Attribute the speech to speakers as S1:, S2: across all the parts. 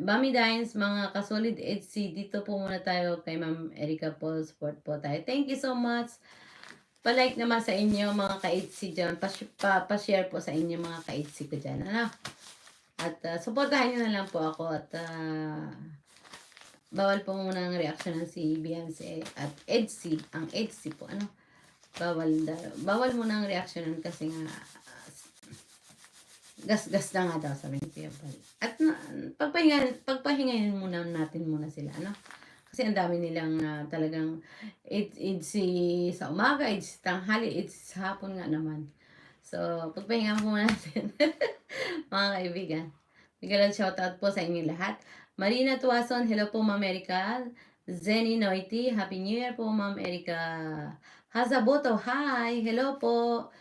S1: Mami Dines, mga kasolid HC, dito po muna tayo kay Ma'am Erica po, support po tayo. Thank you so much. Pa-like naman sa inyo mga ka-HC dyan. Pa-share po sa inyo mga ka-HC ko dyan. Ano? At supportahan nyo na lang po ako at bawal po muna ang reaction ng si Beyonce at EDC. Ang EDC po, ano? Bawal muna ang reaction kasi nga gas-gas na nga daw sabi ni Kuya Bal. At pagpahingayin muna natin muna sila, ano? Kasi ang dami nilang talagang it's sa umaga, it's tanghali, it's hapon nga naman. So, pagpahinga muna natin. Mga kaibigan. Bigyan shoutout po sa inyo lahat. Marina Tuason, hello po Ma'am Erica. Zenny Noity, Happy New Year po Ma'am Erica. Hazaboto, hi, hello po.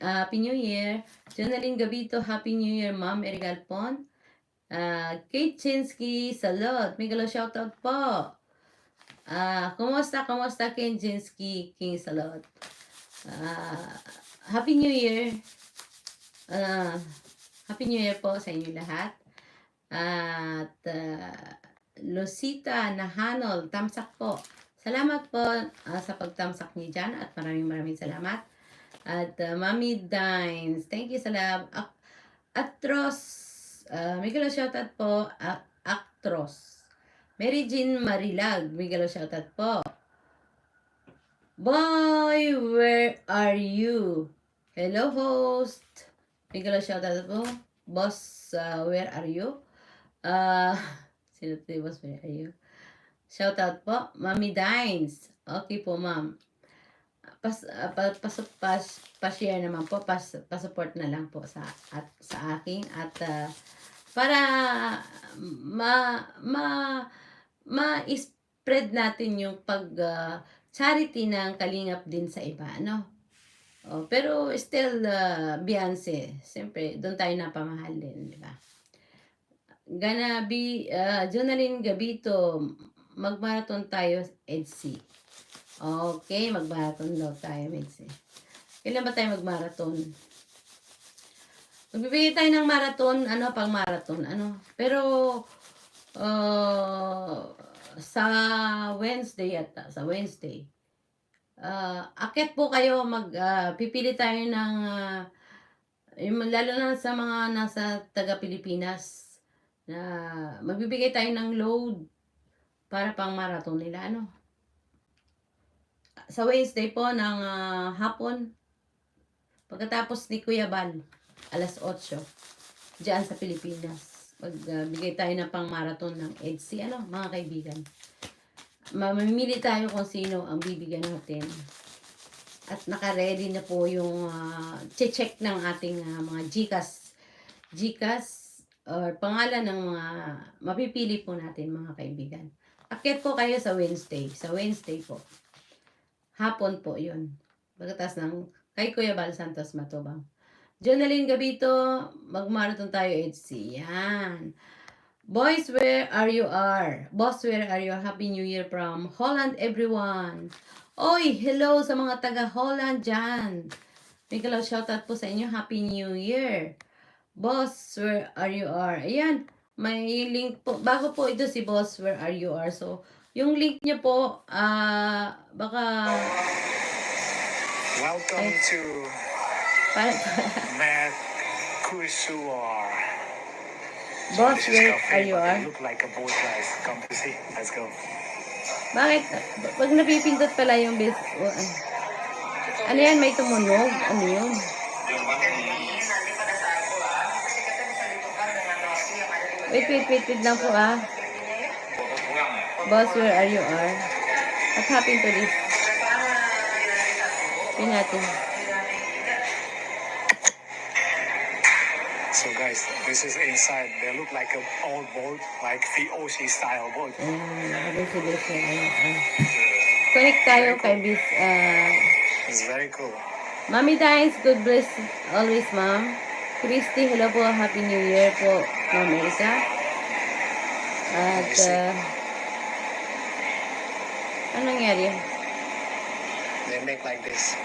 S1: Happy New Year. Jonalyn Gabito, Happy New Year Ma'am Erica Alpon. Kate Chinsky, salot. Miguel, shoutout po. Kumusta Kate Chinsky, King Salot. Happy New Year. Happy New Year po sa inyo lahat. At Lucita Nahanol, tamsak po. Salamat po sa pagtamsak niyo dyan at maraming salamat. At Mami Dines, thank you sa love. Atros, Miguel, shoutout po. Actros. Mary Jean Marilag, Miguel, shoutout po. Boy, where are you? Hello, host. Miguel, shoutout po. Boss, where are you? Sino ito, boss, where are you? Shoutout po. Mami Dines. Okay po, ma'am. Pa-share naman po, pa-support na lang po sa aking at para ma-spread natin yung charity ng Kalingap din sa iba, no? Pero still Beyonce, siyempre doon tayo napamahal din, di ba? Jonalyn Gabito, mag-marathon tayo, EDC. Okay, mag-marathon daw tayo, EDC. Kailan ba tayo mag-marathon? Magbibigay tayo ng marathon, pang marathon, Pero, sa Wednesday sa Wednesday, akit po kayo, pipili tayo ng, lalo na sa mga nasa taga-Pilipinas, na magbibigay tayo ng load para pang marathon nila, Sa Wednesday po ng hapon, pagkatapos ni Kuya Bal, alas 8, diyan sa Pilipinas. Magbigay tayo ng pang marathon ng EDC, mga kaibigan. Mamimili tayo kung sino ang bibigyan natin. At naka-ready na po yung check ng ating mga GCash or pangalan ng mga mapipili po natin, mga kaibigan. Akyat po kayo sa Wednesday. Sa Wednesday po. Hapon po yun. Pagkatas ng kay Kuya Bal Santos Matubang. Jonalyn Gabito, mag-marathon tayo, HC. Yan. Boys, where are you? Boss, where are you? Happy New Year from Holland, everyone. Oy, hello sa mga taga-Holland dyan. Miguel, shoutout po sa inyo. Happy New Year. Boss, where are you? Ayan, may link po. Bago po ito si Boss, where are you? So, yung link niya po, baka...
S2: Welcome to Mercusuar.
S1: Boss, where are you?
S2: Look like a boat, guys. Come to see. Let's go.
S1: Bakit? Pag napipindot pala yung base... ano yan? May tumunog? Ano yun? Wait lang po Boss, where are you? What happened to this? Pin natin.
S2: So guys, this is inside. They look like an old boat, like VOC style boat.
S1: Connect tayo kay this.
S2: It's very cool.
S1: Mami Dines, good bless always, ma'am. Christy, hello po. Happy New Year po, Ma'am Erica. At, anong nangyari?
S2: They make like this.